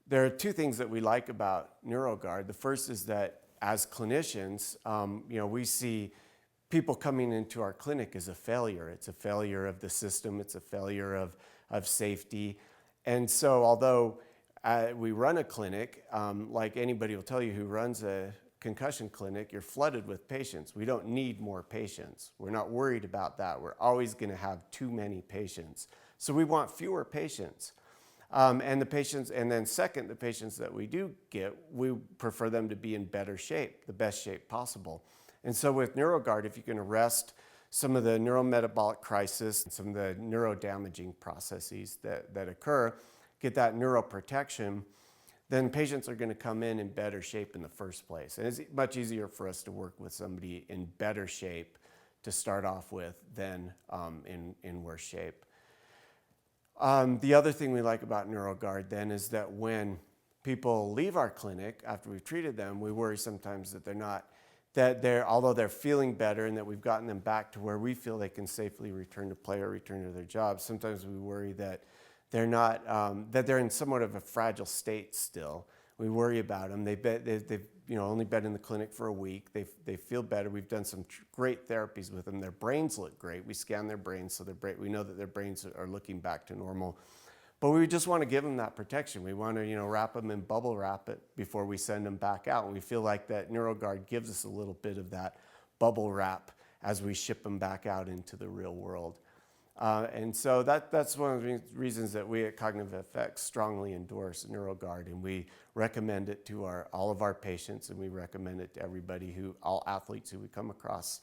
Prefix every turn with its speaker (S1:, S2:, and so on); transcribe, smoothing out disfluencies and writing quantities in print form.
S1: There are two things that we like about NeuroGuard. The first is that as clinicians, we see people coming into our clinic as a failure. It's a failure of the system. It's a failure of safety. And so although we run a clinic, like anybody will tell you who runs a concussion clinic, you're flooded with patients. We don't need more patients. We're not worried about that. We're always going to have too many patients. So we want fewer patients. And then second, the patients that we do get, we prefer them to be in better shape, the best shape possible. And so with NeuroGuard, if you can arrest some of the neurometabolic crisis and some of the neurodamaging processes that occur, get that neuroprotection, then patients are going to come in better shape in the first place. And it's much easier for us to work with somebody in better shape to start off with than in worse shape. The other thing we like about NeuroGuard then is that when people leave our clinic after we've treated them, we worry sometimes that although they're feeling better and that we've gotten them back to where we feel they can safely return to play or return to their jobs, sometimes we worry that they're not, that they're in somewhat of a fragile state still. We worry about them. They've only been in the clinic for a week. They feel better. We've done some great therapies with them. Their brains look great. We scan their brains, so we know that their brains are looking back to normal. But we just want to give them that protection. We want to, wrap them in bubble wrap it before we send them back out. And we feel like that NeuroGuard gives us a little bit of that bubble wrap as we ship them back out into the real world. And so that's one of the reasons that we at Cognitive Effects strongly endorse NeuroGuard, and we recommend it to all of our patients, and we recommend it to all athletes who we come across